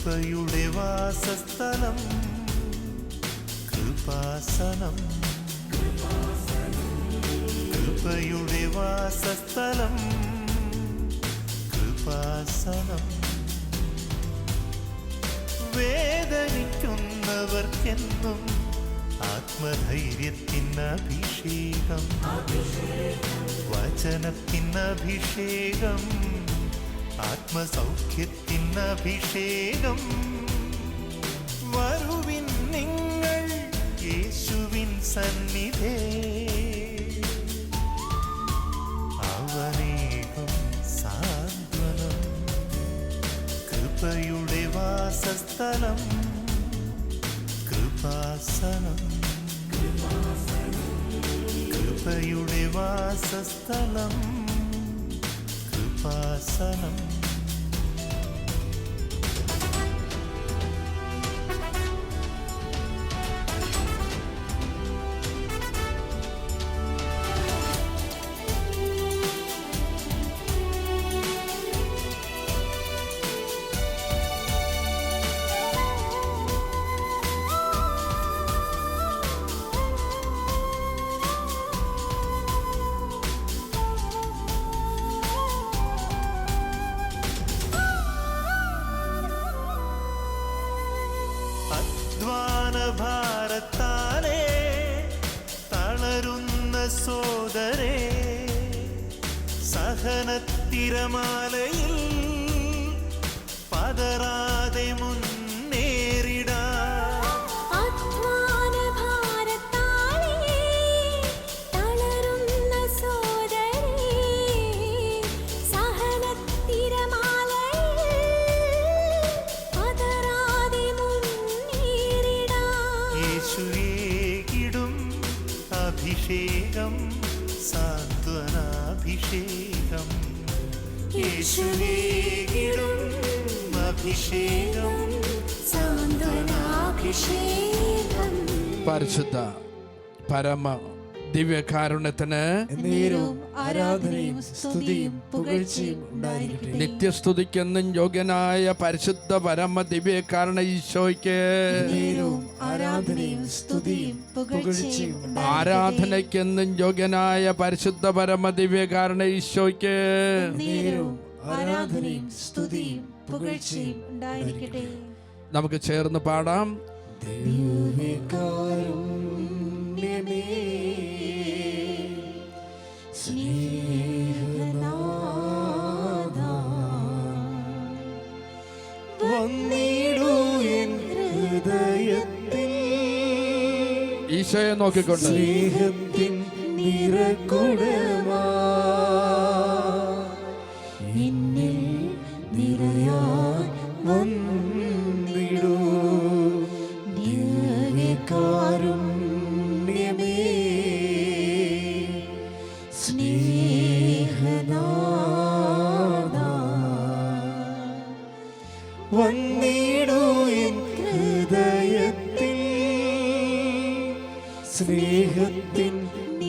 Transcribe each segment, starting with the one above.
കൃപയുടെ വാസസ്ഥലം കൃപാസനം, കൃപയുടെ വാസസ്ഥലം കൃപാസനം. വേദനിക്കുന്നവർക്കെന്നും ആത്മധൈര്യത്തിനഭിഷേകം, വചനത്തിനഭിഷേകം, ആത്മസൗഖ്യത്തിനഭിഷേകം. വരുവിൻ നിങ്ങൾ യേശുവിൻ സന്നിധേ, അവനേകും സാന്ത്വനം. കൃപയുടെ വാസസ്ഥലം കൃപാസനം, കൃപയുടെ വാസസ്ഥലം കൃപാസനം. ഭാരത്താലേ തളരുന്ന സോദരേ, സഹനത്തിരമാലയിൽ പതറാതെ മുന്നേറിടാം. അഭിഷേകം സാന്ത്വനാഭിഷേകം, യേശുവേകിടും അഭിഷേകം സാന്ത്വനാഭിഷേകം. പരിശുദ്ധ പരമ ദിവ്യകാരുണ്യത്തിന് ആരാധനയും സ്തുതിയും പുകഴ്ചയും ഉണ്ടായിരിക്കട്ടെ. നിത്യസ്തുതിക്കെന്നും യോഗ്യനായ പരിശുദ്ധ പരമ ദിവ്യകാരുണ്യ ഈശോയ്ക്ക് ആരാധനയും സ്തുതിയും പുകഴ്ചയും, ആരാധനയ്ക്കെന്നും യോഗ്യനായ പരിശുദ്ധ പരമ ദിവ്യകാരുണ്യ ഈശോയ്ക്ക് ആരാധനയും സ്തുതിയും പുകഴ്ചയും ഉണ്ടായിരിക്കട്ടെ. നമുക്ക് ചേർന്ന് പാടാം. ദിവ്യകാരുണ്യമേ സ്നേഹനാഥാ, വന്നിടൂ എൻ ഹൃദയത്തിൽ, ഈശോയെ നോക്കിക്കൊണ്ട് സ്നേഹത്തിൻ നിറകുടമാ എന്നിൽ നിറയാൻ വന്നിടൂ. ദിവ്യകാരുണ്യമേ സ്നേഹനാഥാ, വന്നിടൂ എൻ ഹൃദയത്തിൽ, സ്നേഹത്തിൻ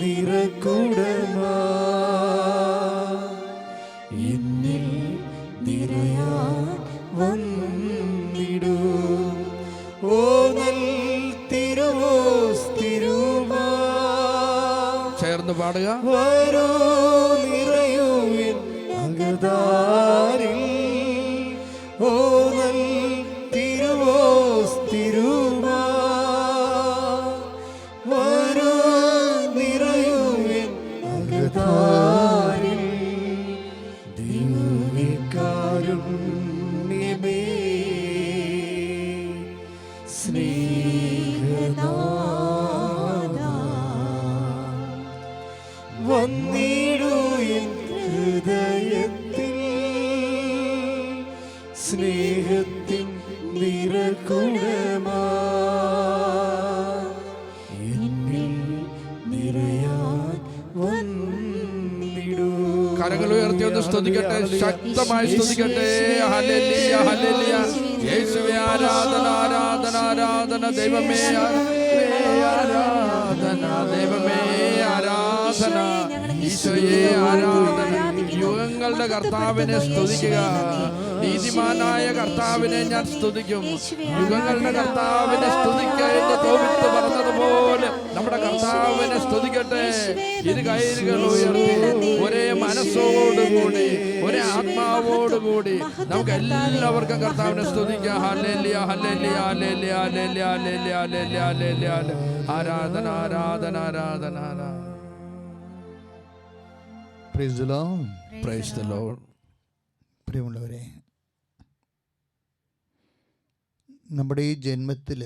നിറകുടമാ എന്നിൽ നിറയാൻ വന്നിടൂ. ഓ നൽ തിരുവോസ്തിരുമാ, ചേർന്ന് പാടുക. വരൂ നിറയൂ എൻ അകതാരിൽ, ഓ നൽ തിരുവോസ്തിരുമാ, വരൂ നിറയൂ എൻ അകതാരിൽ. ദിവ്യകാരുണ്യമേ സ്നേഹനാഥാ, വന്നിടൂ എൻ ഹൃദയത്തിൽ, സ്നേഹത്തിൻ നിറകുടമാ എന്നിൽ നിറയാൻ വന്നിടൂ. കരങ്ങൾ ഉയർത്തി ഒന്ന് സ്തുതിക്കട്ടെ, ശക്തമായി സ്തുതിക്കട്ടെ. ഹല്ലേലൂയ, ഹല്ലേലൂയ. യേശുവേ ആരാധന, ആരാധന, ആരാധന. ദൈവമേ ആരാധന, ദൈവമേ ആരാധന. ഈശോയെ ആരാധന. യുഗങ്ങളുടെ കർത്താവിനെ സ്തുതിക്കുക. നീതിമാനായ കർത്താവിനെ ഞാൻ സ്തുതിക്കും. യുഗങ്ങളുടെ കർത്താവിനെ സ്തുതിക്കുക എന്ന് തോപിത്ത് പറഞ്ഞതുപോലെ നമ്മുടെ കർത്താവിനെ സ്തുതിക്കട്ടെ. ഇരു കൈകൾ ഉയർത്തി ഒരേ മനസ്സോടുകൂടി ഒരേ ആത്മാവോടുകൂടി നമുക്ക് എല്ലാവർക്കും കർത്താവിനെ സ്തുതിക്കാം. ഹല്ലേലൂയ ഹല്ലേലൂയ ഹല്ലേലൂയ ഹല്ലേലൂയ ഹല്ലേലൂയ ഹല്ലേലൂയ ഹല്ലേലൂയ. ആരാധന ആരാധന ആരാധന ആരാധന. Praise the Lord. Praise the Lord. പ്രിയമുള്ളവരെ, നമ്മുടെ ഈ ജന്മത്തിൽ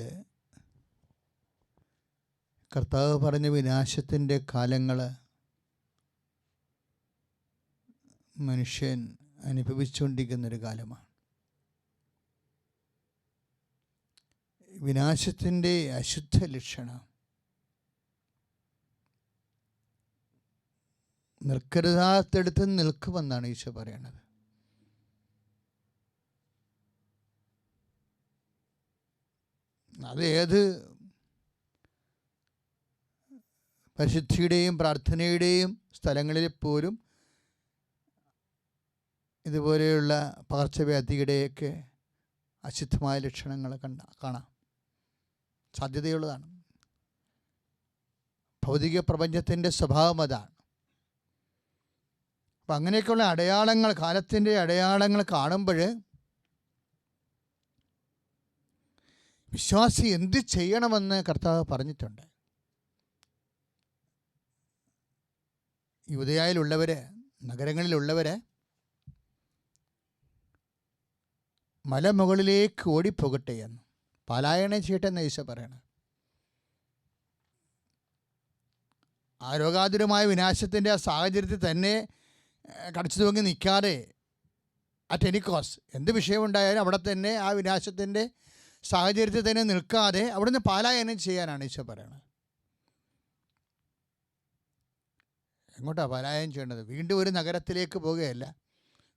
കർത്താവ് പറഞ്ഞ വിനാശത്തിൻ്റെ കാലങ്ങൾ മനുഷ്യൻ അനുഭവിച്ചുകൊണ്ടിരിക്കുന്നൊരു കാലമാണ്. വിനാശത്തിൻ്റെ അശുദ്ധ ലക്ഷണം നിൽക്കരുതാത്തടുത്ത് നിൽക്കുമെന്നാണ് ഈശോ പറയണത്. അത് ഏത് പരിശുദ്ധിയുടെയും പ്രാർത്ഥനയുടെയും സ്ഥലങ്ങളിൽ പോലും ഇതുപോലെയുള്ള പകർച്ചവ്യാധിയുടെയൊക്കെ അശുദ്ധമായ ലക്ഷണങ്ങൾ കാണാം, സാധ്യതയുള്ളതാണ്. ഭൗതിക പ്രപഞ്ചത്തിൻ്റെ സ്വഭാവം അതാണ്. അപ്പം അങ്ങനെയൊക്കെയുള്ള അടയാളങ്ങൾ, കാലത്തിൻ്റെ അടയാളങ്ങൾ കാണുമ്പോൾ വിശ്വാസി എന്ത് ചെയ്യണമെന്ന് കർത്താവ് പറഞ്ഞിട്ടുണ്ട്. യൂദയായിലുള്ളവർ, നഗരങ്ങളിലുള്ളവർ മലമുകളിലേക്ക് ഓടിപ്പോകട്ടെ എന്ന് പലായനം ചെയ്യട്ടെ എന്ന് ഈശോ പറയണം. ആ രോഗാതുരമായ വിനാശത്തിൻ്റെ ആ സാഹചര്യത്തിൽ തന്നെ കടച്ചു തൂങ്ങി നിൽക്കാതെ അറ്റ് എനി കോസ്റ്റ് എന്ത് വിഷയമുണ്ടായാലും അവിടെ തന്നെ ആ വിനാശത്തിൻ്റെ സാഹചര്യത്തിൽ തന്നെ നിൽക്കാതെ അവിടുന്ന് പലായനം ചെയ്യാനാണ് ഈശോ പറയണത്. എങ്ങോട്ടാണ് പലായനം ചെയ്യേണ്ടത്? വീണ്ടും ഒരു നഗരത്തിലേക്ക് പോകുകയല്ല,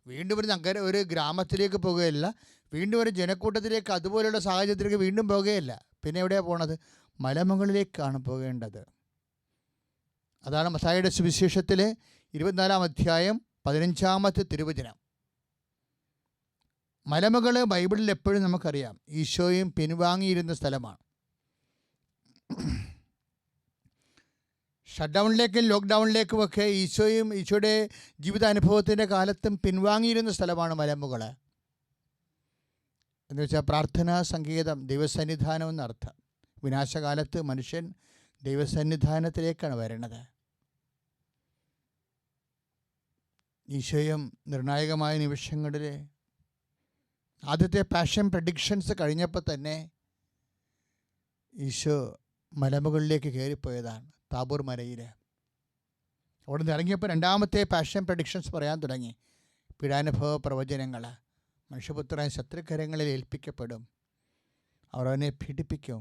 വീണ്ടും ഒരു ഗ്രാമത്തിലേക്ക് പോകുകയല്ല, വീണ്ടും ഒരു ജനക്കൂട്ടത്തിലേക്ക് അതുപോലെയുള്ള സാഹചര്യത്തിലേക്ക് വീണ്ടും പോകുകയല്ല. പിന്നെ എവിടെയാണ് പോണത്? മലമുകളിലേക്കാണ് പോകേണ്ടത്. അതാണ് മത്തായിയുടെ സുവിശേഷത്തിൽ 24-ാം അധ്യായം 15-ാമത്തെ തിരുവചനം. മലമുകൾ ബൈബിളിൽ എപ്പോഴും നമുക്കറിയാം ഈശോയും പിൻവാങ്ങിയിരുന്ന സ്ഥലമാണ്. ഷട്ട് ഡൗണിലേക്കും ലോക്ക്ഡൗണിലേക്കും ഒക്കെ ഈശോയുടെ ജീവിതാനുഭവത്തിൻ്റെ കാലത്തും പിൻവാങ്ങിയിരുന്ന സ്ഥലമാണ് മലമുകൾ. എന്ന് വെച്ചാൽ പ്രാർത്ഥനാ സങ്കേതം, ദൈവസന്നിധാനം എന്നർത്ഥം. വിനാശകാലത്ത് മനുഷ്യൻ ദൈവസന്നിധാനത്തിലേക്കാണ് വരണത്. ഈശോയും നിർണായകമായ നിമിഷങ്ങളിൽ ആദ്യത്തെ പാഷൻ പ്രഡിക്ഷൻസ് കഴിഞ്ഞപ്പോൾ തന്നെ ഈശോ മലമുകളിലേക്ക് കയറിപ്പോയതാണ്, താബോർ മലയിൽ. അവിടെ നിന്ന് ഇറങ്ങിയപ്പോൾ രണ്ടാമത്തെ പാഷൻ പ്രഡിക്ഷൻസ് പറയാൻ തുടങ്ങി. പീഡാനുഭവ പ്രവചനങ്ങൾ. മനുഷ്യപുത്രൻ ശത്രുക്കരങ്ങളിൽ ഏൽപ്പിക്കപ്പെടും, അവർ അവനെ പീഡിപ്പിക്കും,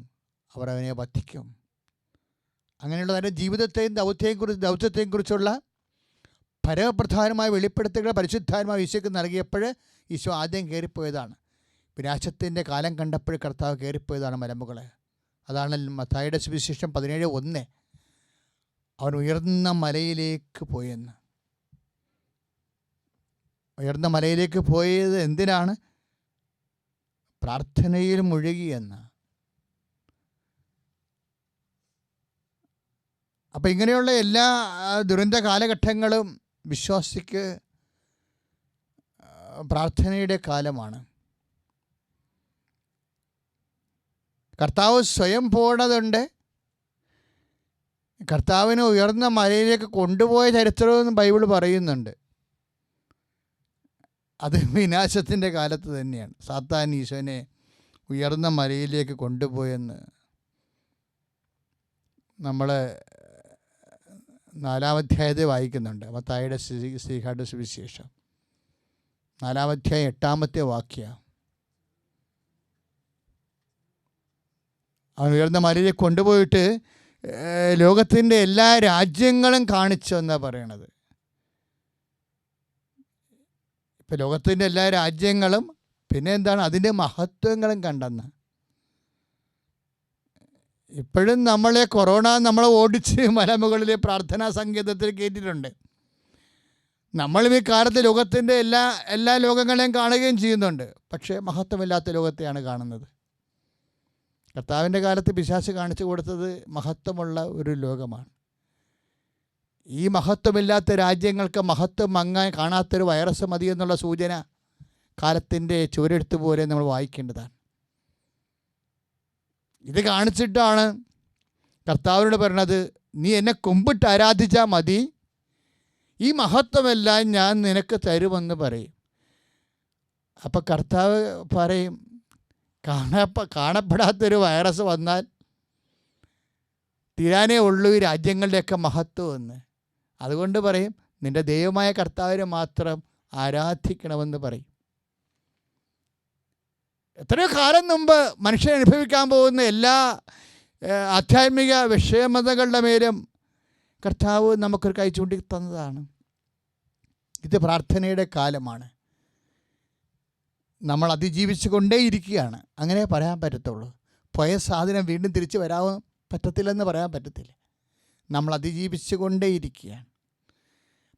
അവർ അവനെ വധിക്കും. അങ്ങനെയുള്ള തൻ്റെ ജീവിതത്തെയും ദൗത്യത്തെയും കുറിച്ചുള്ള പരമപ്രധാനമായ വെളിപ്പെടുത്തലുകൾ പരിശുദ്ധാത്മാവ് ഈശോയ്ക്ക് നൽകിയപ്പോൾ ഈശോ ആദ്യം കയറിപ്പോയതാണ്. വിനാശത്തിൻ്റെ കാലം കണ്ടപ്പോൾ കർത്താവ് കയറിപ്പോയതാണ് മലമുകൾ. അതാണ് മത്തായിയുടെ സുവിശേഷം 17:1. അവൻ ഉയർന്ന മലയിലേക്ക് പോയെന്ന്. ഉയർന്ന മലയിലേക്ക് പോയത് എന്തിനാണ്? പ്രാർത്ഥനയിൽ മുഴുകിയെന്ന്. അപ്പം ഇങ്ങനെയുള്ള എല്ലാ ദുരന്ത കാലഘട്ടങ്ങളും വിശ്വാസിക്ക് പ്രാർത്ഥനയുടെ കാലമാണ്. കർത്താവ് സ്വയം പോണതുണ്ട്. കർത്താവിനെ ഉയർന്ന മലയിലേക്ക് കൊണ്ടുപോയ ചരിത്രമെന്ന് ബൈബിൾ പറയുന്നുണ്ട്. അത് വിനാശത്തിൻ്റെ കാലത്ത് തന്നെയാണ്. സാത്താൻ ഈശോനെ ഉയർന്ന മലയിലേക്ക് കൊണ്ടുപോയെന്ന് നമ്മൾ 4-ാം അധ്യായത്തിൽ വായിക്കുന്നുണ്ട്. മത്തായിയുടെ ശ്രീഹായുടെ സുവിശേഷം 4-ാം അധ്യായം 8-ാമത്തെ വാക്യം. അവൻ ഉയർന്ന മലയിലേക്ക് കൊണ്ടുപോയിട്ട് ലോകത്തിൻ്റെ എല്ലാ രാജ്യങ്ങളും കാണിച്ചു എന്നാണ് പറയണത്. ഇപ്പം ലോകത്തിൻ്റെ എല്ലാ രാജ്യങ്ങളും പിന്നെ എന്താണ് അതിൻ്റെ മഹത്വങ്ങളും കണ്ടെന്ന്. ഇപ്പോഴും നമ്മളെ ഓടിച്ച് മലമുകളിലെ പ്രാർത്ഥനാ സങ്കേതത്തിൽ കയറ്റിയിട്ടുണ്ട്. നമ്മളും ഈ കാലത്ത് ലോകത്തിൻ്റെ എല്ലാ ലോകങ്ങളെയും കാണുകയും ചെയ്യുന്നുണ്ട്. പക്ഷേ മഹത്വമില്ലാത്ത ലോകത്തെയാണ് കാണുന്നത്. കർത്താവിൻ്റെ കാലത്ത് പിശാച് കാണിച്ചു കൊടുത്തത് മഹത്വമുള്ള ഒരു ലോകമാണ്. ഈ മഹത്വമില്ലാത്ത രാജ്യങ്ങൾക്ക് മഹത്വം മങ്ങാൻ കാണാത്തൊരു വൈറസ് മതി എന്നുള്ള സൂചന കാലത്തിൻ്റെ ചുവരെഴുത്ത് പോലെ നമ്മൾ വായിക്കേണ്ടതാണ്. ഇത് കാണിച്ചിട്ടാണ് കർത്താവിനോട് പറഞ്ഞത്, നീ എന്നെ കുമ്പിട്ട് ആരാധിച്ചാൽ മതി, ഈ മഹത്വമെല്ലാം ഞാൻ നിനക്ക് തരുമെന്ന് പറയും. അപ്പം കർത്താവ് പറയും, കാണപ്പെടാത്തൊരു വൈറസ് വന്നാൽ തീരാനേ ഉള്ളൂ ഈ രാജ്യങ്ങളുടെയൊക്കെ മഹത്വം എന്ന്. അതുകൊണ്ട് പറയും, നിൻ്റെ ദൈവമായ കർത്താവിനെ മാത്രം ആരാധിക്കണമെന്ന് പറയും. എത്രയോ കാലം മുമ്പ് മനുഷ്യൻ അനുഭവിക്കാൻ പോകുന്ന എല്ലാ ആധ്യാത്മിക വിഷയമതകളുടെ മേലും കർത്താവ് നമുക്കൊരു കൈ ചൂണ്ടി തന്നതാണ്. ഇത് പ്രാർത്ഥനയുടെ കാലമാണ്. നമ്മൾ അതിജീവിച്ചു കൊണ്ടേയിരിക്കുകയാണ്. അങ്ങനെ പറയാൻ പറ്റത്തുള്ളൂ. പോയ സാധനം വീണ്ടും തിരിച്ച് വരാൻ പറ്റത്തില്ലെന്ന് പറയാൻ പറ്റത്തില്ല. നമ്മൾ അതിജീവിച്ചു കൊണ്ടേയിരിക്കുകയാണ്.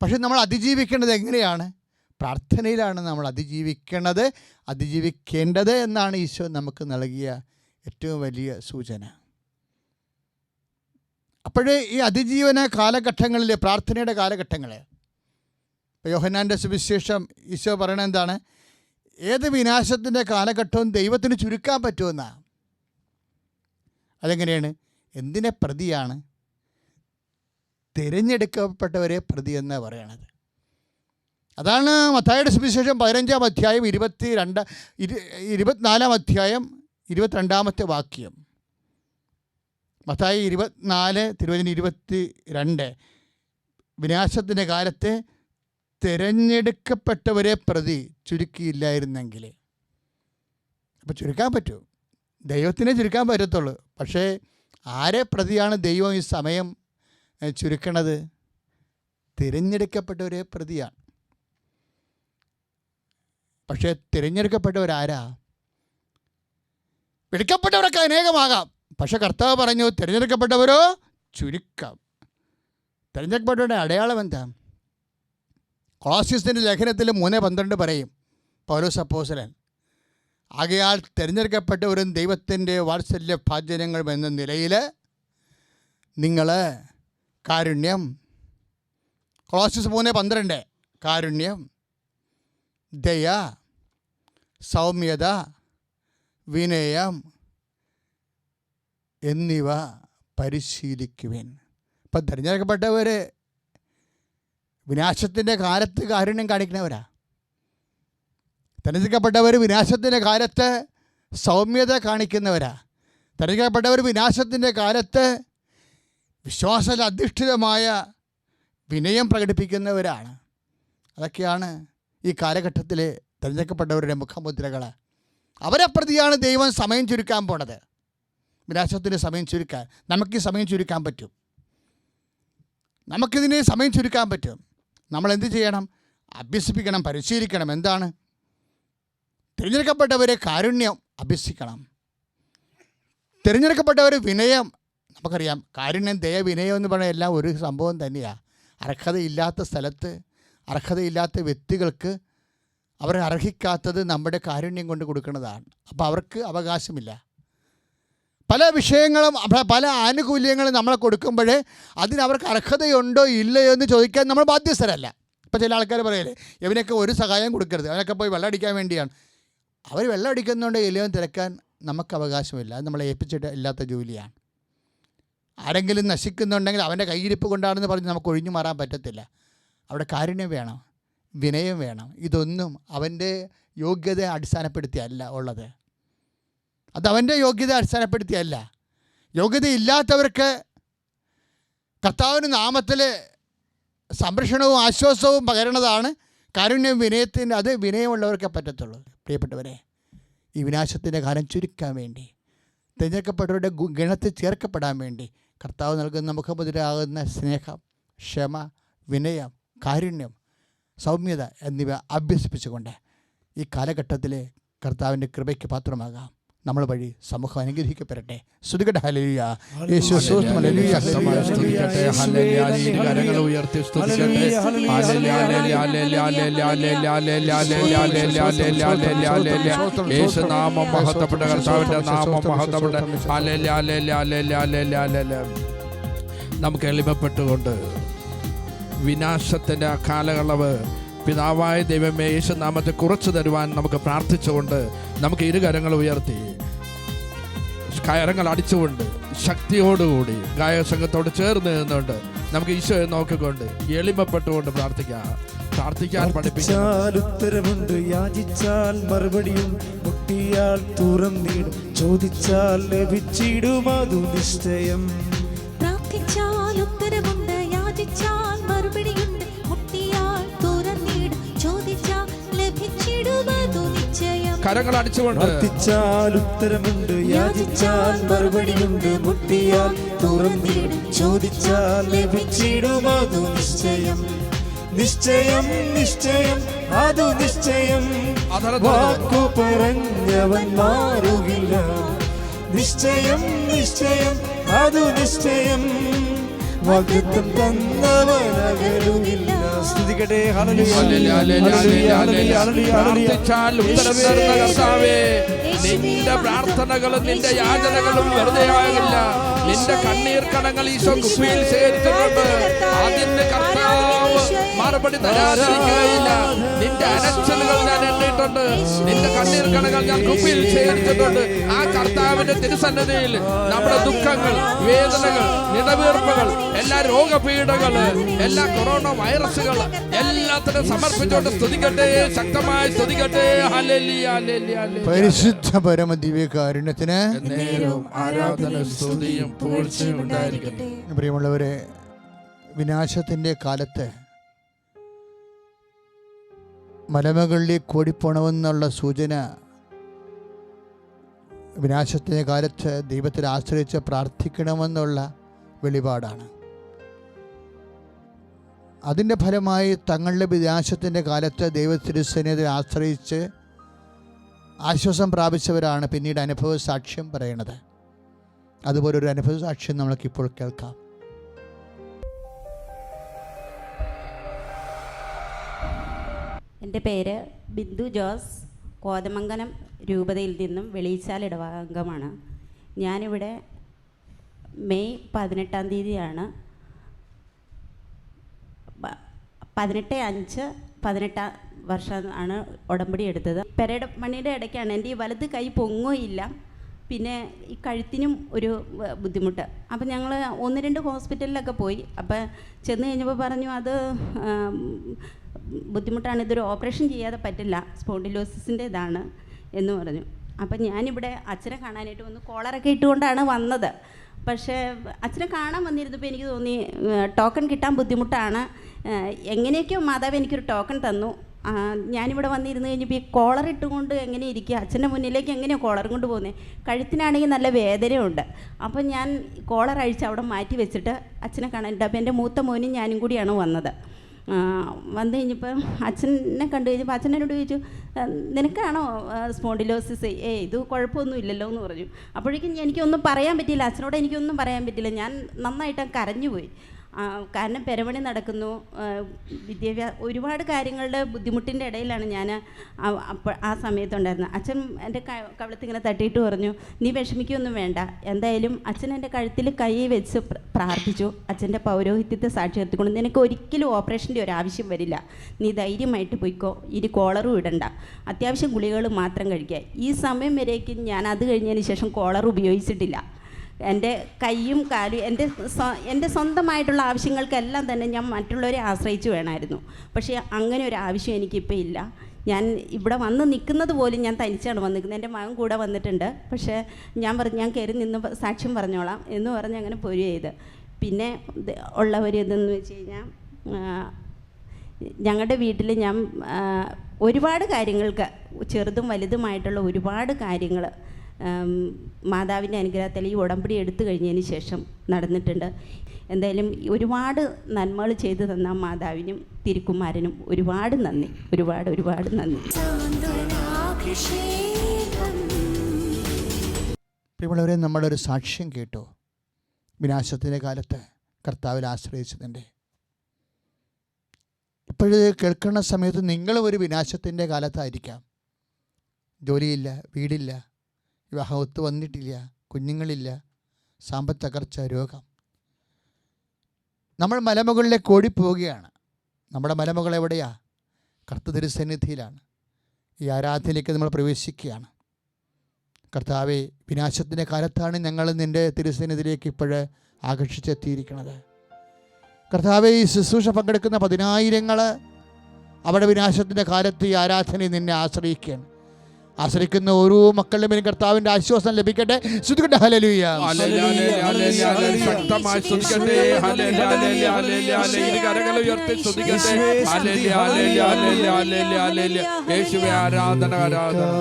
പക്ഷെ നമ്മൾ അതിജീവിക്കേണ്ടത് എങ്ങനെയാണ്? പ്രാർത്ഥനയിലാണ് നമ്മൾ അതിജീവിക്കേണ്ടത് എന്നാണ് ഈശോ നമുക്ക് നൽകിയ ഏറ്റവും വലിയ സൂചന. അപ്പോഴേ ഈ അതിജീവന കാലഘട്ടങ്ങളിൽ, പ്രാർത്ഥനയുടെ കാലഘട്ടങ്ങളിൽ, ഇപ്പോൾ യോഹന്നാൻ്റെ സുവിശേഷം ഈശോ പറയണത് എന്താണ്? ഏത് വിനാശത്തിൻ്റെ കാലഘട്ടവും ദൈവത്തിന് ചുരുക്കാൻ പറ്റുമെന്നാണ്. അതെങ്ങനെയാണ്? എന്തിനെ പ്രതിയാണ്? തിരഞ്ഞെടുക്കപ്പെട്ടവരെ പ്രതി എന്നാണ് പറയണത്. അതാണ് മത്തായിയുടെ സുവിശേഷം 15-ാം അധ്യായം 24-ാം അധ്യായം 22-ാമത്തെ വാക്യം. മത്തായി 24:22 വിനാശത്തിൻ്റെ കാലത്ത് തിരഞ്ഞെടുക്കപ്പെട്ടവരെ പ്രതി ചുരുക്കിയില്ലായിരുന്നെങ്കിൽ. അപ്പോൾ ചുരുക്കാൻ പറ്റൂ, ദൈവത്തിനെ ചുരുക്കാൻ പറ്റത്തുള്ളൂ. പക്ഷേ ആരെ പ്രതിയാണ് ദൈവം ഈ സമയം ചുരുക്കണത്? തിരഞ്ഞെടുക്കപ്പെട്ടവരെ പ്രതിയാണ്. പക്ഷേ തിരഞ്ഞെടുക്കപ്പെട്ടവരാരാ? വിളിക്കപ്പെട്ടവരൊക്കെ അനേകമാകാം, പക്ഷെ കർത്താവ് പറഞ്ഞു തിരഞ്ഞെടുക്കപ്പെട്ടവരോ ചുരുക്കം. തിരഞ്ഞെടുക്കപ്പെട്ടവരുടെ അടയാളം എന്താ? കൊളോസ്യസിൻ്റെ ലേഖനത്തിൽ 3:12 പറയും പൗലോസ് അപ്പോസ്തലൻ, ആകയാൽ തിരഞ്ഞെടുക്കപ്പെട്ടവരും ദൈവത്തിൻ്റെ വാത്സല്യ ഭാജനങ്ങളും എന്ന നിലയിൽ നിങ്ങൾ കാരുണ്യം, കൊളോസ്യസ് 3:12, കാരുണ്യം, ദയ, സൗമ്യത, വിനയം എന്നിവ പരിശീലിക്കുവിൻ. ഇപ്പം തിരഞ്ഞെടുക്കപ്പെട്ടവർ വിനാശത്തിൻ്റെ കാലത്ത് കാരുണ്യം കാണിക്കുന്നവരാ. തിരഞ്ഞെടുക്കപ്പെട്ടവർ വിനാശത്തിൻ്റെ കാലത്ത് സൗമ്യത കാണിക്കുന്നവരാ. തിരഞ്ഞെടുക്കപ്പെട്ടവർ വിനാശത്തിൻ്റെ കാലത്ത് വിശ്വാസത്തിൽ അധിഷ്ഠിതമായ വിനയം പ്രകടിപ്പിക്കുന്നവരാണ്. അതൊക്കെയാണ് ഈ കാലഘട്ടത്തിൽ തിരഞ്ഞെടുക്കപ്പെട്ടവരുടെ മുഖമുദ്രകൾ. അവരെ പ്രതിയാണ് ദൈവം സമയം ചുരുക്കാൻ പോണത്. വിനാശത്തിന് സമയം ചുരുക്കാൻ നമുക്ക് സമയം ചുരുക്കാൻ പറ്റും. നമുക്കിതിന് സമയം ചുരുക്കാൻ പറ്റും. നമ്മൾ എന്ത് ചെയ്യണം? അഭ്യസിപ്പിക്കണം, പരിശീലിക്കണം. എന്താണ്? തിരഞ്ഞെടുക്കപ്പെട്ടവരെ കാരുണ്യം അഭ്യസിക്കണം. തിരഞ്ഞെടുക്കപ്പെട്ടവർ വിനയം. നമുക്കറിയാം കാരുണ്യം, ദയ, വിനയം എന്ന് പറയുന്ന എല്ലാം ഒരു സംഭവം തന്നെയാണ്. അർഹതയില്ലാത്ത സ്ഥലത്ത്, അർഹതയില്ലാത്ത വ്യക്തികൾക്ക് അവർ അർഹിക്കാത്തത് നമ്മുടെ കാരുണ്യം കൊണ്ട് കൊടുക്കുന്നതാണ്. അപ്പോൾ അവർക്ക് അവകാശമില്ല. പല വിഷയങ്ങളും പല ആനുകൂല്യങ്ങളും നമ്മൾ കൊടുക്കുമ്പോൾ അതിന് അവർക്ക് അർഹതയുണ്ടോ ഇല്ലയോ എന്ന് ചോദിക്കാൻ നമ്മൾ ബാധ്യസ്ഥരല്ല. ഇപ്പോൾ ചില ആൾക്കാർ പറയല്ലേ, ഇവനൊക്കെ ഒരു സഹായം കൊടുക്കരുത്, അവനൊക്കെ പോയി വെള്ളം അടിക്കാൻ വേണ്ടിയാണ്. അവർ വെള്ളം അടിക്കുന്നുണ്ടോ ഇല്ലയോ തിരക്കാൻ നമുക്ക് അവകാശമില്ല. അത് നമ്മളെ ഏൽപ്പിച്ചിട്ട് ഇല്ലാത്ത ജോലിയാണ്. ആരെങ്കിലും നശിക്കുന്നുണ്ടെങ്കിൽ അവൻ്റെ കയ്യിരിപ്പ് കൊണ്ടാണെന്ന് പറഞ്ഞ് നമുക്ക് ഒഴിഞ്ഞു മാറാൻ പറ്റത്തില്ല. അവിടെ കാരുണ്യം വേണം, വിനയം വേണം. ഇതൊന്നും അവൻ്റെ യോഗ്യത അടിസ്ഥാനപ്പെടുത്തിയല്ല ഉള്ളത്. അതവൻ്റെ യോഗ്യത അടിസ്ഥാനപ്പെടുത്തിയല്ല. യോഗ്യതയില്ലാത്തവർക്ക് കർത്താവിൻ്റെ നാമത്തിൽ സംരക്ഷണവും ആശ്വാസവും പകരണതാണ് കാരുണ്യം, വിനയത്തിൻ്റെ. അത് വിനയമുള്ളവർക്കേ പറ്റത്തുള്ളൂ. പ്രിയപ്പെട്ടവരെ, ഈ വിനാശത്തിൻ്റെ കാലം ചുരുക്കാൻ വേണ്ടി, തിരഞ്ഞെടുക്കപ്പെട്ടവരുടെ ഗണത്തിൽ ചേർക്കപ്പെടാൻ വേണ്ടി കർത്താവ് നൽകുന്ന മുഖമുദ്രയാകുന്ന സ്നേഹം, ക്ഷമ, വിനയം, കാരുണ്യം, സൗമ്യത എന്നിവ അഭ്യസിപ്പിച്ചുകൊണ്ട് ഈ കാലഘട്ടത്തിൽ കർത്താവിൻ്റെ കൃപയ്ക്ക് പാത്രമാകാം. നമ്മൾ വഴി സമൂഹം അനുഗ്രഹിക്കപ്പെടട്ടെ. സ്തുതിക്കട്ടെ. ഹല്ലേലൂയ. യേശു സ്തോത്രം. ഹല്ലേലൂയ. ശക്തമായി സ്തുതിക്കട്ടെ. ഹല്ലേലൂയ. കരങ്ങൾ ഉയർത്തി സ്തുതിക്കട്ടെ. ഹല്ലേലൂയ. യേശു നാമം മഹത്വപ്പെട്ട, കർത്താവിന്റെ നാമം മഹത്വപ്പെട്ട. ഹല്ലേലൂയ. നമുക്ക് എളിമപ്പെട്ടുകൊണ്ട് വിനാശത്തിന്റെ ആ കാലയളവ് പിതാവായ ദൈവമേ യേശു നാമത്തെ കുറച്ചു തരുവാൻ നമുക്ക് പ്രാർത്ഥിച്ചുകൊണ്ട് നമുക്ക് ഇരുകരങ്ങൾ ഉയർത്തി കരങ്ങൾ അടിച്ചുകൊണ്ട് ശക്തിയോടുകൂടി ഗായകസംഘത്തോട് ചേർന്ന് നിന്നുകൊണ്ട് നമുക്ക് ഈശോയെ നോക്കിക്കൊണ്ട് എളിമപ്പെട്ടുകൊണ്ട് പ്രാർത്ഥിക്കാൻ പഠിപ്പിച്ചാൽ ഉത്തരവുണ്ട്, യാചിച്ചാൽ മറുപടിയുണ്ട്, മുട്ടിയാൽ തുറന്നിടും, ചോദിച്ചാൽ ലഭിച്ചിടും, അതു നിശ്ചയം. പ്രാർത്ഥിച്ചാൽ ഉത്തരവുണ്ട്, യാചിച്ചാൽ മറുപടിയുണ്ട്, മുട്ടിയാൽ തുറന്നിടും, ചോദിച്ചാൽ ലഭിച്ചിടും, അതു നിശ്ചയം. കരങ്ങൾ അടിച്ചുകൊണ്ട് പ്രാർത്ഥിച്ചാൽ ഉത്തരമുണ്ട്, യാചിച്ചാൽ മറുപടിയുണ്ട്, മുട്ടിയാൽ തുറന്നിടും, ചോദിച്ചാൽ ലഭിച്ചിടും, അതു നിശ്ചയം. നിശ്ചയം നിശ്ചയം അതു നിശ്ചയം, വാക്കു പറഞ്ഞവൻ മാറുകില്ല. നിശ്ചയം നിശ്ചയം അതു നിശ്ചയം, വാഗ്ദത്തം തന്നവനകലുകില്ല. സ്തുതിക്കട്ടെ. പ്രാർത്ഥിച്ചാൽ ഉത്തരവേറുന്ന കർത്താവേ, നിന്റെ പ്രാർത്ഥനകളും നിന്റെ യാചനകളും വെറുതെ ആകില്ല. നിന്റെ കണ്ണീർ കണങ്ങൾ ഈശോ കുപ്പിയിൽ ശേഖരിച്ചിട്ടുണ്ട്. അതിന് കർത്താവ് മറുപടി തരാതിരിക്കുകയില്ല. നിന്റെ അനച്ചലുകൾ ഞാൻ എണ്ണിയിട്ടുണ്ട്. നിന്റെ കണ്ണീർ കണങ്ങൾ ഞാൻ കുപ്പിയിൽ ശേഖരിച്ചിട്ടുണ്ട്. ആ കർത്താവിന്റെ തിരുസന്നിധിയിൽ നമ്മുടെ ദുഃഖങ്ങൾ, വേദനകൾ, നിലവീർപ്പുകൾ, എല്ലാ രോഗപീഠകൾ, എല്ലാ കൊറോണ വൈറസുകൾ എല്ലാത്തിനും സമർപ്പിച്ചുകൊണ്ട് സ്തുതിക്കട്ടെ, ശക്തമായി സ്തുതിക്കട്ടെ. ഹല്ലേലൂയ, ഹല്ലേലൂയ. പരിശുദ്ധ പരമ ദിവ്യകാരുണ്യത്തിന് ആരാധന, സ്തുതിയും പൂഴ്ചയും ഉണ്ടായിരിക്കട്ടെ. പ്രിയമുള്ളവരെ, വിനാശത്തിൻ്റെ കാലത്ത് മലമുകളിലേക്ക് ഓടിപ്പോണമെന്നുള്ള സൂചന വിനാശത്തിൻ്റെ കാലത്ത് ദൈവത്തിൽ ആശ്രയിച്ച് പ്രാർത്ഥിക്കണമെന്നുള്ള വെളിപാടാണ്. അതിൻ്റെ ഫലമായി തങ്ങളുടെ വിനാശത്തിൻ്റെ കാലത്ത് ദൈവത്തിരുസന്നിധിയിൽ ആശ്രയിച്ച് ആശ്വാസം പ്രാപിച്ചവരാണ് പിന്നീട് അനുഭവ സാക്ഷ്യം പറയണത്. അതുപോലൊരു അനുഭവ സാക്ഷ്യം നമ്മൾക്കിപ്പോൾ കേൾക്കാം. എൻ്റെ പേര് ബിന്ദു ജോസ്. കോതമംഗലം രൂപതയിൽ നിന്നും വെളിച്ചാൽ ഇടവകാംഗമാണ്. ഞാനിവിടെ മെയ് 18-ാം തീയതിയാണ് 18 വർഷമാണ് ഉടമ്പടി എടുത്തത്. പെരയുടെ പണിയുടെ ഇടയ്ക്കാണ് എൻ്റെ ഈ വലത് കൈ പൊങ്ങുകയില്ല, പിന്നെ ഈ കഴുത്തിനും ഒരു ബുദ്ധിമുട്ട്. അപ്പം ഞങ്ങൾ 1-2 ഹോസ്പിറ്റലിലൊക്കെ പോയി. അപ്പം ചെന്ന് കഴിഞ്ഞപ്പോൾ പറഞ്ഞു അത് ബുദ്ധിമുട്ടാണ്, ഇതൊരു ഓപ്പറേഷൻ ചെയ്യാതെ പറ്റില്ല, സ്പോണ്ടിലോസിസിൻ്റെ ഇതാണ് എന്ന് പറഞ്ഞു. അപ്പം ഞാനിവിടെ അച്ഛനെ കാണാനായിട്ട് വന്നു. കോളറൊക്കെ ഇട്ടുകൊണ്ടാണ് വന്നത്. പക്ഷേ അച്ഛനെ കാണാൻ വന്നിരുന്നപ്പോൾ എനിക്ക് തോന്നി ടോക്കൺ കിട്ടാൻ ബുദ്ധിമുട്ടാണ്. എങ്ങനെയൊക്കെയോ മാതാവ് എനിക്കൊരു ടോക്കൺ തന്നു. ഞാനിവിടെ വന്നിരുന്ന് കഴിഞ്ഞപ്പോൾ ഈ കോളർ ഇട്ടുകൊണ്ട് എങ്ങനെ ഇരിക്കുക, അച്ഛൻ്റെ മുന്നിലേക്ക് എങ്ങനെയാണ് കോളർ കൊണ്ട് പോകുന്നത്, കഴുത്തിനാണെങ്കിൽ നല്ല വേദനയുണ്ട്. അപ്പം ഞാൻ കോളർ അഴിച്ച് അവിടെ മാറ്റി വെച്ചിട്ട് അച്ഛനെ കാണാനിട്ട്. അപ്പോൾ എൻ്റെ മൂത്ത മോനും ഞാനും കൂടിയാണ് വന്നത്. വന്നു കഴിഞ്ഞപ്പോൾ അച്ഛനെ കണ്ടു കഴിഞ്ഞപ്പോൾ അച്ഛൻ എന്നോട് ചോദിച്ചു, നിനക്കാണോ സ്പോണ്ടിലോസിസ്? ഇത് കുഴപ്പമൊന്നും ഇല്ലല്ലോ എന്ന് പറഞ്ഞു. അപ്പോഴേക്കും എനിക്കൊന്നും പറയാൻ പറ്റിയില്ല, അച്ഛനോട് എനിക്കൊന്നും പറയാൻ പറ്റില്ല. ഞാൻ നന്നായിട്ട് കരഞ്ഞുപോയി. കാരണം പെരമണി നടക്കുന്നു, ഒരുപാട് കാര്യങ്ങളുടെ ബുദ്ധിമുട്ടിൻ്റെ ഇടയിലാണ് ഞാൻ ആ സമയത്തുണ്ടായിരുന്നത്. അച്ഛൻ എൻ്റെ കവിളത്തിങ്ങനെ തട്ടിയിട്ട് പറഞ്ഞു, നീ വിഷമിക്കൊന്നും വേണ്ട, എന്തായാലും അച്ഛൻ എൻ്റെ കഴുത്തിൽ കൈ വെച്ച് പ്രാർത്ഥിച്ചു. അച്ഛൻ്റെ പൗരോഹിത്യത്തെ സാക്ഷി നിർത്തിക്കൊണ്ട്, നിനക്ക് ഒരിക്കലും ഓപ്പറേഷൻ്റെ ഒരു ആവശ്യം വരില്ല, നീ ധൈര്യമായിട്ട് പോയിക്കോ, ഇനി കോളറും ഇടണ്ട, അത്യാവശ്യം ഗുളികകൾ മാത്രം കഴിക്കുക. ഈ സമയം വരേക്കും ഞാൻ അത് കഴിഞ്ഞതിന് ശേഷം കോളർ ഉപയോഗിച്ചിട്ടില്ല. എൻ്റെ കൈയും കാലും എൻ്റെ സ്വന്തമായിട്ടുള്ള ആവശ്യങ്ങൾക്കെല്ലാം തന്നെ ഞാൻ മറ്റുള്ളവരെ ആശ്രയിച്ച് വേണമായിരുന്നു. പക്ഷേ അങ്ങനെ ഒരു ആവശ്യം എനിക്കിപ്പോൾ ഇല്ല. ഞാൻ ഇവിടെ വന്ന് നിൽക്കുന്നത് പോലും ഞാൻ തനിച്ചാണ് വന്ന് നിൽക്കുന്നത്. എൻ്റെ മകൻ കൂടെ വന്നിട്ടുണ്ട്. പക്ഷേ ഞാൻ കയറി നിന്ന് സാക്ഷ്യം പറഞ്ഞോളാം എന്ന് പറഞ്ഞ് അങ്ങനെ പോരുക ചെയ്ത്. പിന്നെ ഉള്ള ഒരു ഇതെന്ന് വെച്ച് കഴിഞ്ഞാൽ, ഞങ്ങളുടെ വീട്ടിൽ ഞാൻ ഒരുപാട് കാര്യങ്ങൾക്ക്, ചെറുതും വലുതുമായിട്ടുള്ള ഒരുപാട് കാര്യങ്ങൾ മാതാവിൻ്റെ അനുഗ്രഹത്തിൽ ഈ ഉടമ്പടി എടുത്തു കഴിഞ്ഞതിന് ശേഷം നടന്നിട്ടുണ്ട്. എന്തായാലും ഒരുപാട് നന്മകൾ ചെയ്തു തന്ന മാതാവിനും തിരുക്കുമാരനും ഒരുപാട് നന്ദി, ഒരുപാട് നന്ദി. പ്രിയമുള്ളവരെ, നമ്മളൊരു സാക്ഷ്യം കേട്ടു. വിനാശത്തിൻ്റെ കാലത്ത് കർത്താവിൽ ആശ്രയിച്ചതിൻ്റെ. ഇപ്പോഴത് കേൾക്കുന്ന സമയത്ത് നിങ്ങളും ഒരു വിനാശത്തിൻ്റെ കാലത്തായിരിക്കാം. ജോലിയില്ല, വീടില്ല, വിവാഹം ഒത്തു വന്നിട്ടില്ല, കുഞ്ഞുങ്ങളില്ല, സാമ്പത്തിക തകർച്ച, രോഗം. നമ്മൾ മലമുകളിലേക്ക് ഓടിപ്പോവുകയാണ്. നമ്മുടെ മലമുകൾ എവിടെയാ? കർത്തൃസന്നിധിയിലാണ്. ഈ ആരാധനയിലേക്ക് നമ്മൾ പ്രവേശിക്കുകയാണ്. കർത്താവെ, വിനാശത്തിൻ്റെ കാലത്താണ് ഞങ്ങൾ നിൻ്റെ തിരുസന്നിധിയിലേക്ക് ഇപ്പോഴ് ആകർഷിച്ചെത്തിയിരിക്കുന്നത്. കർത്താവെ, ഈ ശുശ്രൂഷ പങ്കെടുക്കുന്ന 10,000 അവിടെ വിനാശത്തിൻ്റെ കാലത്ത് ഈ ആരാധനയിൽ നിന്നെ ആശ്രയിക്കുകയാണ്. ആശ്രയിക്കുന്ന ഓരോ മക്കളുടെ മേലും കർത്താവിൻ്റെ ആശ്വാസം ലഭിക്കട്ടെ. സ്തുതിക്കട്ടെ. ഹല്ലേലൂയ. ശക്തമായി സ്തുതിക്കട്ടെ. കരങ്ങൾ ഉയർത്തി സ്തുതിക്കട്ടെ. യേശുവേ, ആരാധന, ആരാധന.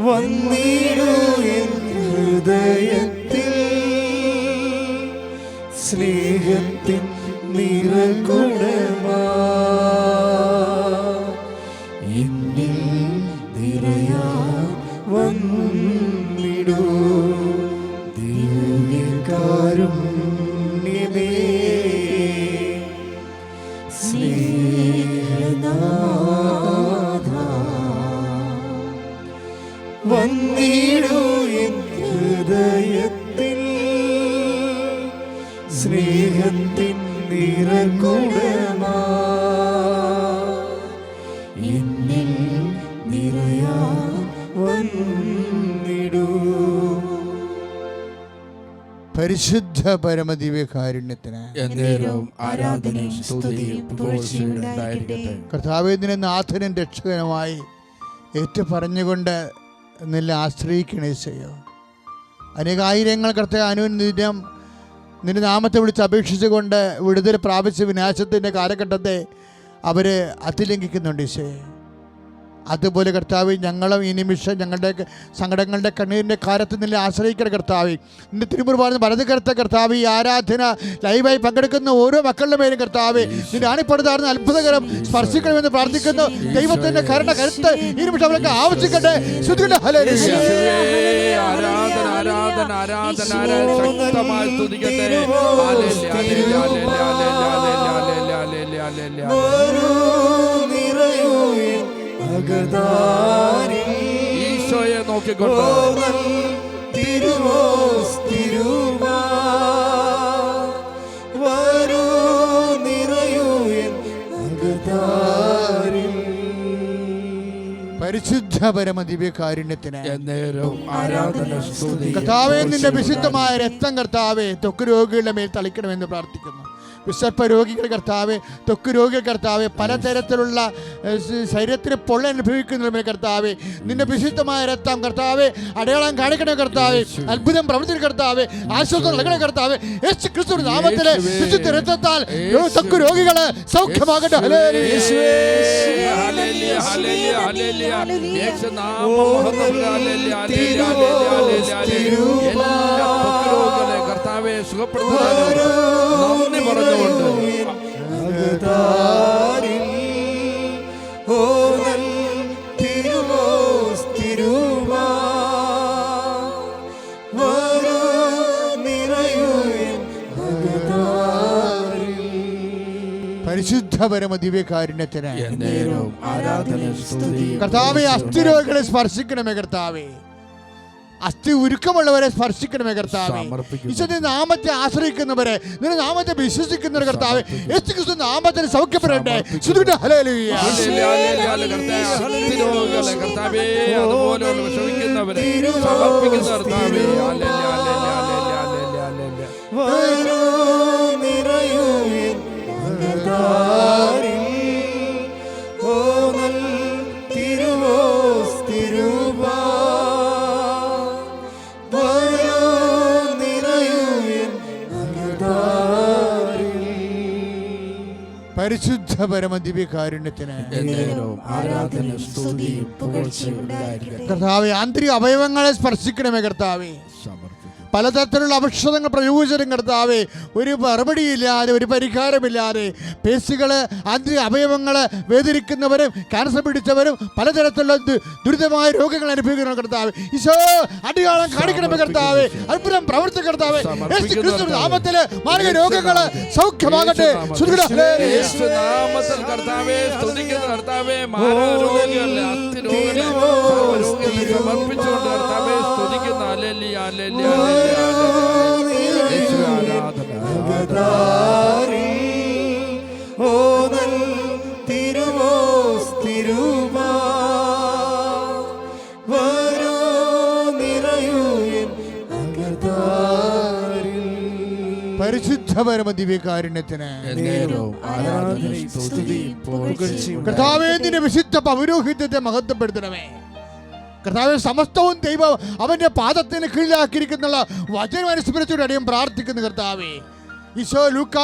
വന്നിടൂ എൻ ഹൃദയത്തിൽ സ്നേഹത്തിൻ നിറകുടമാ എന്നിൽ നിറയാൻ വന്നിടൂ ദിവ്യകാരുണ്യമേ സ്നേഹനാഥ വന്നിടൂ എൻ ഹൃദയത്തിൽ സ്നേഹത്തിൻ നിറകുടമാ എന്നിൽ നിറയാൻ വന്നിടൂ. പരിശുദ്ധ പരമദിവ്യകാരുണ്യത്തിന് എന്നേരവും ആരാധനയും സ്തുതിയും പുകഴ്ചയും ഉണ്ടായിരിക്കട്ടെ. കർത്താവേ, നിന്നെ നാഥനും രക്ഷകനുമായി ഏറ്റുപറഞ്ഞുകൊണ്ട് നിന്നെ ആശ്രയിക്കണേ ചെയ്യോ. അനേകായിരങ്ങൾ കർത്താവ് അനുദിനം നിന്റെ നാമത്തെ വിളിച്ച് അപേക്ഷിച്ചുകൊണ്ട് വിടുതൽ പ്രാപിച്ച വിനാശത്തിൻ്റെ കാലഘട്ടത്തെ അവർ അതിലംഘിക്കുന്നുണ്ട് ഈശോയെ. അതുപോലെ കർത്താവ്, ഞങ്ങളും ഈ നിമിഷം ഞങ്ങളുടെ സങ്കടങ്ങളുടെ കണ്ണീരിൻ്റെ കാലത്ത് നിന്നെ ആശ്രയിക്കണം കർത്താവ്. നിന്റെ തിരുമുറുപാടുന്ന വലത് കരുത്ത കർത്താവ്, ഈ ആരാധന ലൈവായി പങ്കെടുക്കുന്ന ഓരോ മക്കളുടെ പേരും കർത്താവ് നിന്റെ ആണിപ്പെടുത്താറുന്ന അത്ഭുതകരം സ്പർശിക്കണമെന്ന് പ്രാർത്ഥിക്കുന്നു. ദൈവത്തിൻ്റെ കരുത്ത് ഈ നിമിഷം അവർക്ക് ആവശ്യിക്കട്ടെ. ആരാധന, ആരാധന, ആരാധന, ശക്തമായി സ്തുതിക്കട്ടെ. ഈശോയെ നോക്കിക്കൊണ്ട് പരിശുദ്ധ പരമദിവ്യകാരുണ്യത്തിന് എന്നേരവും ആരാധന സ്തുതി. കർത്താവേ, നിന്റെ വിശുദ്ധമായ രക്തം കർത്താവേ ത്വക്ക് രോഗികളുടെ മേൽ തളിക്കണമെന്ന് പ്രാർത്ഥിക്കുന്നു. വിശപ്പ് രോഗികൾ കർത്താവേ, ത്വക്ക് രോഗികൾ കർത്താവേ, പലതരത്തിലുള്ള ശരീരത്തിന് പൊള്ള അനുഭവിക്കുന്നതിന് കർത്താവേ, നിന്റെ വിശുദ്ധമായ രക്തം കർത്താവേ അടയാളം കാണിക്കണേ കർത്താവേ, അത്ഭുതം പ്രവർത്തിക്കുന്ന കർത്താവേ, ആശ്വാസം നൽകണേ കർത്താവേ. യേശു ക്രിസ്തുവിന്റെ നാമത്തിലെ വിശുദ്ധ രക്തത്താൽ ത്വക്ക് രോഗികള് സൗഖ്യമാകട്ടെ. കർത്താവെ സുഖപ്പെടുത്താനും നന്ദി പറഞ്ഞുകൊണ്ട് പരിശുദ്ധ പരമദിവ്യകാരുണ്യത്തിന് കർത്താവെ, അസ്ഥിരോഗികളെ സ്പർശിക്കണമേ കർത്താവേ, അസ്ഥി ഉരുക്കമുള്ളവരെ സ്പർശിക്കണമേ കർത്താവേ. ഈശോയുടെ നാമത്തെ ആശ്രയിക്കുന്നവരെ, നിന്റെ നാമത്തെ വിശ്വസിക്കുന്നവരെ കർത്താവേ, യേശുക്രിസ്തു നാമത്തിൽ സൗഖ്യപ്പെടട്ടെ. ഹല്ലേലൂയ. കർത്താവേ, അതുപോലെയുള്ള വിഷമിക്കുന്നവരെ സമർപ്പിക്കുന്ന കർത്താവേ, പരിശുദ്ധ പരമദിവ്യകാരുണ്യത്തിന് കർത്താവേ, ആന്തരിക അവയവങ്ങളെ സ്പർശിക്കണമേ കർത്താവേ. പലതരത്തിലുള്ള ഔഷധങ്ങൾ പ്രയോജനം കർത്താവേ, ഒരു മറുപടിയില്ലാതെ, ഒരു പരിഹാരമില്ലാതെ പേശികൾ, ആന്തരിക അവയവങ്ങൾ വേദനിക്കുന്നവരും ക്യാൻസർ പിടിച്ചവരും പലതരത്തിലുള്ള ദുരിതമായ രോഗങ്ങൾ അനുഭവിക്കുന്ന കർത്താവേ, ഈശോ അടിയാളം കാണിക്കണമേ കർത്താവേ, അത്ഭുതം പ്രവർത്തി കർത്താവേ, നാമത്തിൽ മാരക രോഗങ്ങൾ സൗഖ്യമാകട്ടെ. കർത്താവേ സ്തുതിക്കുന്ന കർത്താവേ, മാരകരോഗികളെ സമർപ്പിച്ചുകൊണ്ട് കർത്താവേ സ്തുതിക്കുന്ന ഹല്ലേലൂയ ഹല്ലേലൂയ യേശുവേ ആരാധന. പരിശുദ്ധ പരമ ദിവ്യകാരുണ്യത്തിന് കർത്താവേ നിന്റെ വിശുദ്ധ പൗരോഹിത്യത്തെ മഹത്വപ്പെടുത്തണമേ. കർത്താവേ സമസ്തവും ദൈവം അവന്റെ പാദത്തിന് കീഴിലാക്കിയിരിക്കുന്ന വചനം അനുസ്മരിച്ചുകൊണ്ട് അടിയും പ്രാർത്ഥിക്കുന്നു കർത്താവേ. ഈശോ ലൂക്ക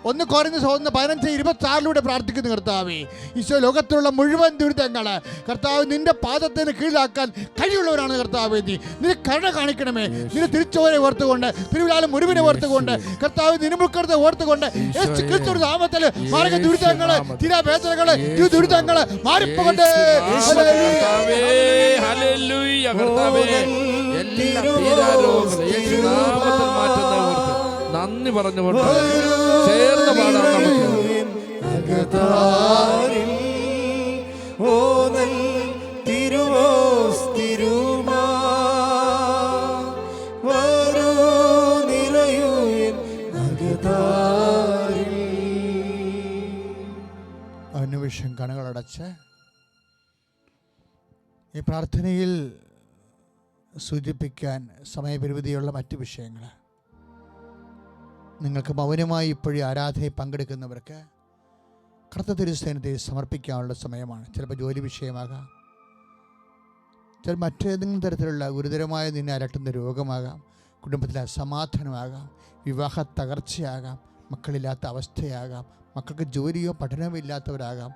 1:15-26 പ്രാർത്ഥിക്കുന്നു കർത്താവേ. ഈശോ ലോകത്തിലുള്ള മുഴുവൻ ദുരിതങ്ങൾ കർത്താവ് നിന്റെ പാദത്തിന് കീഴിലാക്കാൻ കഴിവുള്ളവരാണ് കർത്താവേ. നിന്റെ കരുണ കാണിക്കണമേ. നിന്റെ തിരിച്ചോരെ ഓർത്തുകൊണ്ട്, തിരുവിലാലും മുറിവിനെ ഓർത്തുകൊണ്ട്, കർത്താവ് നിനുമുക്കത്തെ ഓർത്തുകൊണ്ട് യേശുക്രിസ്തുവിന്റെ നാമത്തിൽ മാരക ദുരിതങ്ങൾ, തീരാവേദനകൾ, ദുരിതങ്ങൾ മാറിപ്പോകട്ടെ. ഹല്ലേലൂയ കർത്താവേ, എല്ലാ തീരാരോഗങ്ങളും യേശുനാമത്തിൽ മാറ്റുന്നവർക്ക് നന്ദി പറഞ്ഞുകൊണ്ട് ചേർന്ന് പാടാം നമുക്ക്. അന്വേഷണം കണ്ണുകളടച്ച് ഈ പ്രാർത്ഥനയിൽ സൂചിപ്പിക്കാൻ സമയപരിമിതിയുള്ള മറ്റു വിഷയങ്ങൾ നിങ്ങൾക്ക് മൗനമായി ഇപ്പോഴും ആരാധനയിൽ പങ്കെടുക്കുന്നവർക്ക് കർത്ത തിരുസേനത്തെ സമർപ്പിക്കാനുള്ള സമയമാണ്. ചിലപ്പോൾ ജോലി വിഷയമാകാം, ചില മറ്റേതെങ്കിലും തരത്തിലുള്ള ഗുരുതരമായ നിന്നെ അലട്ടുന്ന രോഗമാകാം, കുടുംബത്തിലെ അസമാധാനമാകാം, വിവാഹ തകർച്ചയാകാം, മക്കളില്ലാത്ത അവസ്ഥയാകാം, മക്കൾക്ക് ജോലിയോ പഠനമോ ഇല്ലാത്തവരാകാം,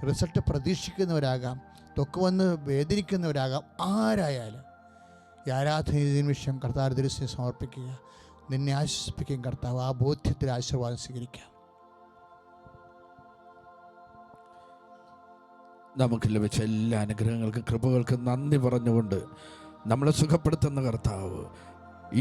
റിസൾട്ട് പ്രതീക്ഷിക്കുന്നവരാകാം, തൊക്ക് വന്ന് വേദനിക്കുന്നവരാകാം. ആരായാലും ഈ ആരാധന നിമിഷം കർത്താവ് തിരുസേനയെ സമർപ്പിക്കുക. നിന്നെ ആശ്വസിപ്പിക്കും കർത്താവ്. ആ ബോധ്യത്തിൽ ആശീർവാദം സ്വീകരിക്കാം. നമുക്ക് ലഭിച്ച എല്ലാ അനുഗ്രഹങ്ങൾക്കും കൃപകൾക്കും നന്ദി പറഞ്ഞുകൊണ്ട് നമ്മളെ സുഖപ്പെടുത്തുന്ന കർത്താവ്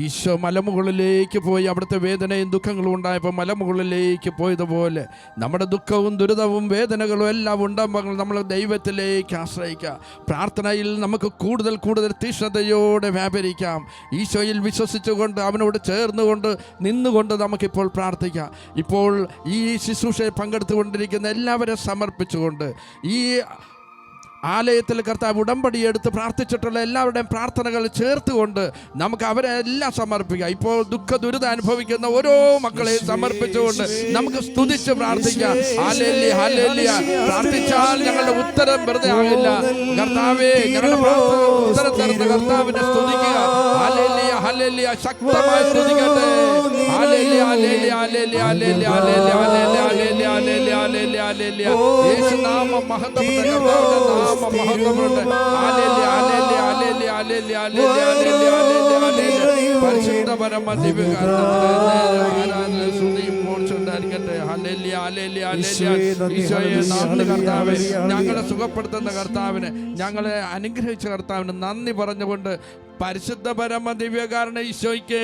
ഈശോ മലമുകളിലേക്ക് പോയി അവിടുത്തെ വേദനയും ദുഃഖങ്ങളും ഉണ്ടായപ്പോൾ മലമുകളിലേക്ക് പോയതുപോലെ നമ്മുടെ ദുഃഖവും ദുരിതവും വേദനകളും എല്ലാം ഉണ്ടാകുമ്പോൾ നമ്മൾ ദൈവത്തിലേക്ക് ആശ്രയിക്കുക. പ്രാർത്ഥനയിൽ നമുക്ക് കൂടുതൽ കൂടുതൽ തീഷ്ണതയോടെ വ്യാപരിക്കാം. ഈശോയിൽ വിശ്വസിച്ചുകൊണ്ട് അവനോട് ചേർന്നുകൊണ്ട് നിന്നുകൊണ്ട് നമുക്കിപ്പോൾ പ്രാർത്ഥിക്കാം. ഇപ്പോൾ ഈ ശുശ്രൂഷയിൽ പങ്കെടുത്തുകൊണ്ടിരിക്കുന്ന എല്ലാവരെയും സമർപ്പിച്ചുകൊണ്ട് ഈ ആലയത്തിൽ കർത്താവ് ഉടമ്പടി എടുത്ത് പ്രാർത്ഥിച്ചിട്ടുള്ള എല്ലാവരുടെയും പ്രാർത്ഥനകൾ ചേർത്തുകൊണ്ട് നമുക്ക് അവരെ എല്ലാം സമർപ്പിക്കാം. ഇപ്പോൾ ദുഃഖ ദുരിതം അനുഭവിക്കുന്ന ഓരോ മക്കളെയും സമർപ്പിച്ചുകൊണ്ട് നമുക്ക് സ്തുതിച്ച് പ്രാർത്ഥിക്കാം. Hallelujah hallelujah. പ്രാർത്ഥിച്ചാൽ ഞങ്ങളുടെ ഉത്തരം വെറുതെ ആകില്ല. കർത്താവേ, ഞങ്ങളുടെ പ്രാർത്ഥന ഉത്തരം തരുന്ന കർത്താവിനെ സ്തുതിക്കുക. ഹല്ലേലൂയ ഹല്ലേലൂയ. ശക്തമായി സ്തുതിക്കട്ടെ. ഹല്ലേലൂയ ഹല്ലേലൂയ ഹല്ലേലൂയ ഹല്ലേലൂയ ഹല്ലേലൂയ ഹല്ലേലൂയ ഹല്ലേലൂയ ഹല്ലേലൂയ ഹല്ലേലൂയ. യേശുനാമം മഹത്വപ്പെട്ട കർത്താവിന്റെ നാമം മഹത്വപ്പെടട്ടെ. ഹല്ലേലൂയ ഹല്ലേലൂയ ഹല്ലേലൂയ ഹല്ലേലൂയ ഹല്ലേലൂയ ഹല്ലേലൂയ ഹല്ലേലൂയ. പരിശുദ്ധ പരമ ദിവ്യകാരുണ്യത്തിന് സ്തുതിയും മോക്ഷമുണ്ടായിരിക്കട്ടെ. ഹല്ലേലൂയ ഹല്ലേലൂയ ഹല്ലേലൂയ. ഈശോയെ നന്ദി കർത്താവേ, ഞങ്ങളെ സുഖപ്പെടുത്തുന്ന കർത്താവിന്, ഞങ്ങളെ അനുഗ്രഹിച്ച കർത്താവിന് നന്ദി പറഞ്ഞുകൊണ്ട് പരിശുദ്ധ പരമ ദിവ്യകാരുണ്യ ഈശോയ്ക്ക്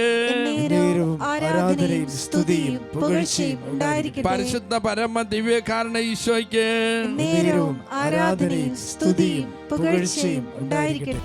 ആരാധനയും സ്തുതിയും പുകഴ്ചയും ഉണ്ടായിരിക്കട്ടെ. പരിശുദ്ധ പരമ ദിവ്യകാരുണ്യ ഈശോയ്ക്ക് ആരാധനയും സ്തുതിയും പുകഴ്ചയും ഉണ്ടായിരിക്കട്ടെ.